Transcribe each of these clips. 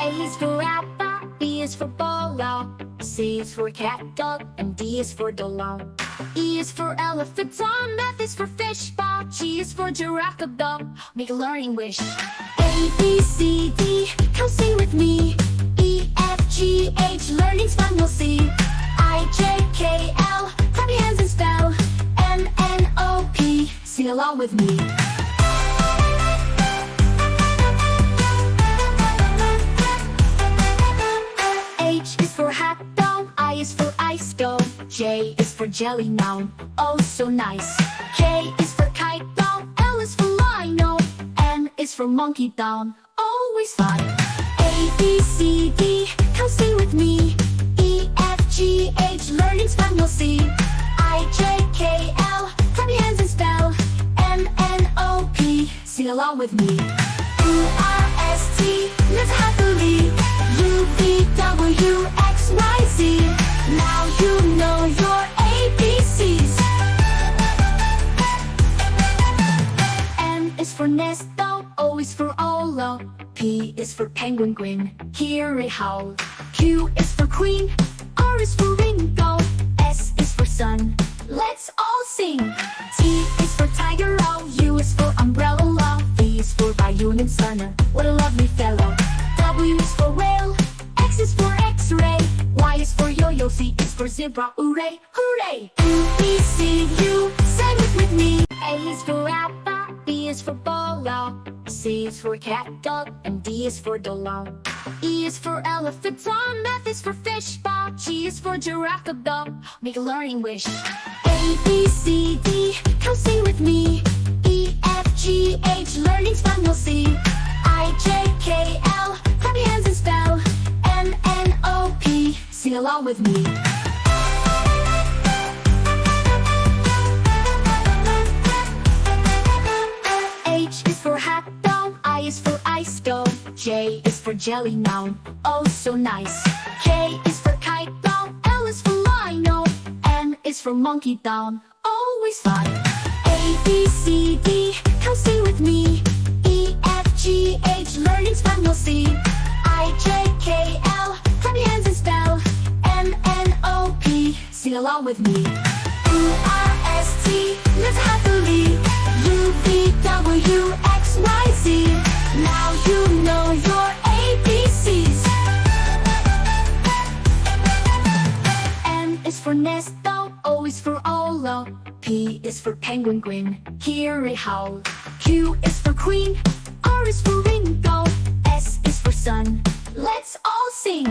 A is for apple, B is for bolo, C is for cat, dog, and D is for dollar. E is for elephant, F is for fish, ball, G is for giraffe, dog. Make a learning wish. A, B, C, D, come sing with me. E, F, G, H, learning's fun, you'll see. I, J, K, L, clap your hands and spell. M, N, O, P, sing along with me. H is for hat, dome, I is for ice, dome. J is for jelly, noun, oh so nice. K is for kite, dome, L is for lino. M is for monkey, down, always fun. A, B, C, D, come sing with me. E, F, G, H, learning's fun, you'll see. I, J, K, L, clap your hands and spell. M, N, O, P, sing along with me. U, R, S, T, live happily. U, V, W, X, Y, Z. Now you know your ABCs. N is for nest, O is for Olo. P is for penguin, grin, hear it howl. Q is for queen, R is for Ringo. S is for sun, let's all sing. T is for tiger, O, U is for umbrella. V is for Bayou and Sunner, what a lovely fellow. W is for whale, X is for X-ray. Y is for yo-yo, Z is for zebra, hooray, hooray. U, B, C, U, sing it with me. A is for apple, B is for bolo, C is for cat, dog, and D is for dollar. E is for elephant, F is for fish, ball, G is for giraffe, dog. Make a learning wish. A, B, C, D, come sing with me. E, F, G, H, learning's fun, you'll see. I, J, K, L, clap your hands and spell. M, N, O, P, sing along with me. H is for hat, dome, I is for ice, dome. J is for jelly, noun, oh so nice. K is for kite, dome, L is for lino. M is for monkey, down, always fun. A, B, C, D, come sing with me. E, F, G, H, learning's fun, you'll see. I, J, K, L, clap your hands and spell. M, N, O, P, sing along with me. U, R, S, T, live happily. U, V, W, X, Y, Z. Now you know your ABCs. N is for nest, O is for Olo. P is for penguin, grin, hear it howl. Q is for queen, R is for Ringo. S is for sun, let's all sing.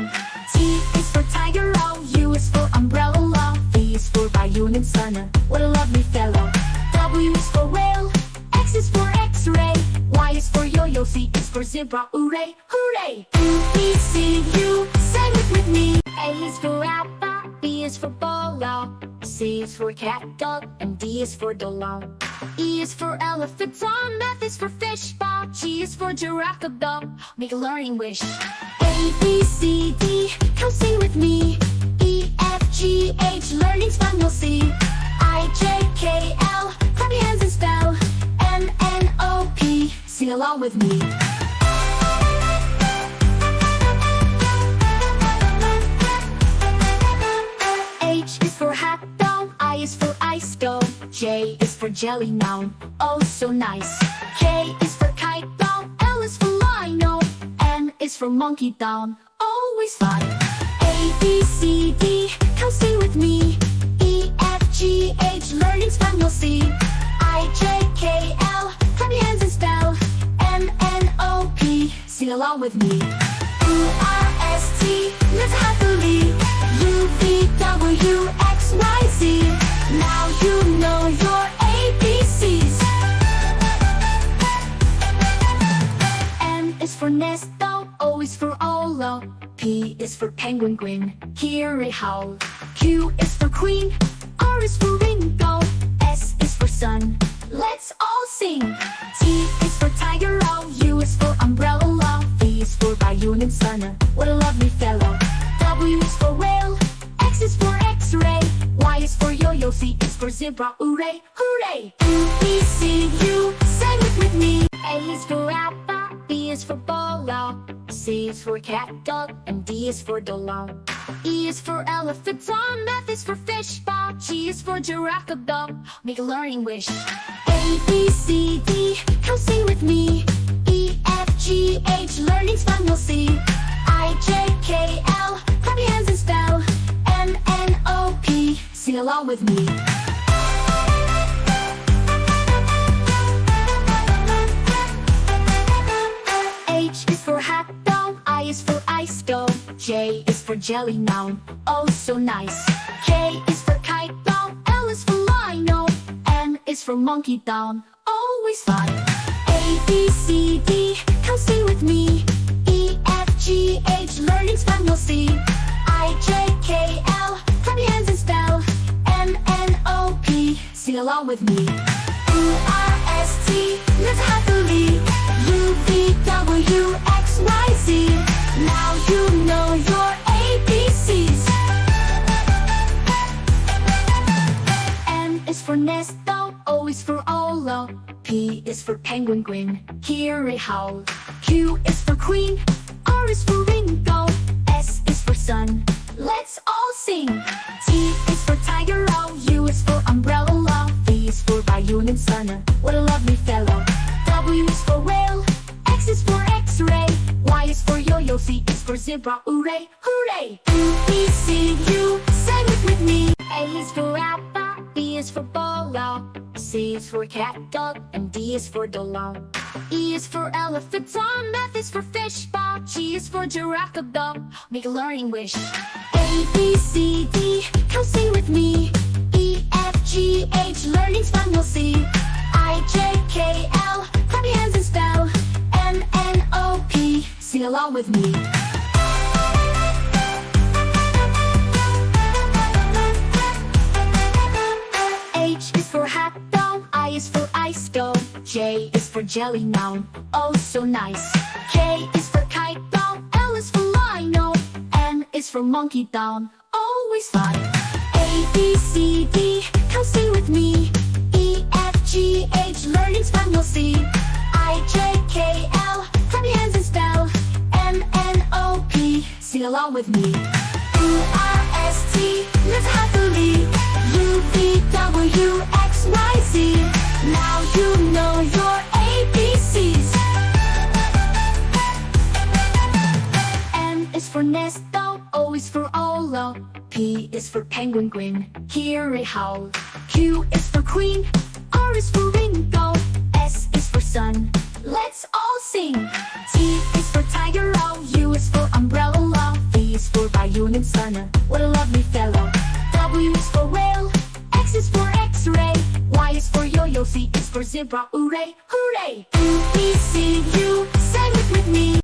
T is for tiger, O, U is for umbrella. V is for Bayou and Sunner, what a lovely fellow. W is for whale, X is for X-ray. Y is for yo-yo, Z is for zebra, hooray, hooray. U, B, C, U, sing it with me. A is for apple, B is for bolo, C is for cat, dog, and D is for dollar. E is for elephant, F is for fish, ball, G is for giraffe, dog. Make a learning wish. A, B, C, D, come sing with me. E, F, G, H, learning's fun, you'll see. I, J, K, L, clap your hands and spell. M, N, O, P, sing along with me. H is for hat, dome, I is for ice, dome. J is for jelly, noun, oh so nice. K is for kite, dome, L is for lino. M is for monkey, down, always fun. A, B, C, D, come sing with me. E, F, G, H, learning's fun, you'll see. I, J, K, L, clap your hands and spell. M, N, O, P, sing along with me. U, R, S, T, live happily. U, V, W, X, Y, Z. Now you know your ABCs. N is for nest, O is for Olo. P is for penguin, grin, hear it howl. Q is for queen, R is for Ringo. S is for sun, let's all sing. T is for tiger, O, U is for umbrella. V is for Bayou and Sunner, what a lovely fellow. W is for whale, X is for X-ray. Y is for yo-yo, Z is for zebra, hooray, hooray. U, B, C, U, sing it with me. A is for apple, B is for ball, C is for cat, dog, and D is for dollar. E is for elephant, F is for fish, G is for giraffe, dog. Make a learning wish. A, B, C, D, come sing with me. E, F, G, H, learning's fun, you'll see. I, J, K, L, clap your hands and spell. M, N, O, P, sing along with me. H is for hat, doll, I is for ice, doll. J is for jelly, noun, oh so nice. K is for kite, doll, L is for lino. M is for monkey, down, always fun. A, B, C, D, come sing with me. E, F, G, H, learning's fun, you'll see. I, J, K, L, clap your hands and spell. M, N, O, P, sing along with me. U, R, S, T, live happily. U, V, W, X, Y, Z. Now you know your ABCs. N is for nest, O is for Olo. P is for penguin, grin, hear it howl. Q is for queen, R is for Ringo. S is for sun, let's all sing. T is for tiger, O, U is for umbrella. V is for Bayou and Sunner, what a lovely fellow. W is for whale, X is for X-ray. Y is for yo-yo, Z is for zebra, hooray, hooray. U, B, C, U, sing it with me. A is for apple, B is for ball, C is for cat, dog, and D is for dollar. E is for elephant, F is for fish, G is for giraffe, dog. Make a learning wish. A, B, C, D, come sing with me. E, F, G, H, learning's fun, you'll see. I, J, K, L, clap your hands and spell. M, N, O, P, sing along with me. H is for hat, doll, I is for ice, doll. J is for jelly, noun, oh so nice. K is for kite, doll, L is for lino. N is for monkey, down, always fun. A, B, C, D, come sing with me. E, F, G, H, learning's fun, you'll see. I, J, K, L, clap your hands and spell. M, N, O, P, sing along with me. U, R, S, T, live happily. U, V, W, X, Y, Z. Now you know your ABCs. N is for nest, O is for Olo. P is for penguin, grin, hear it howl. Q is for queen, R is for Ringo. S is for sun, let's all sing. T is for tiger, O, U is for umbrella. V is for Bayou and Sunner, what a lovely fellow. W is for whale, X is for X-ray. Y is for yo-yo, Z is for zebra, hooray, hooray. U, B, C, U, sing it with me.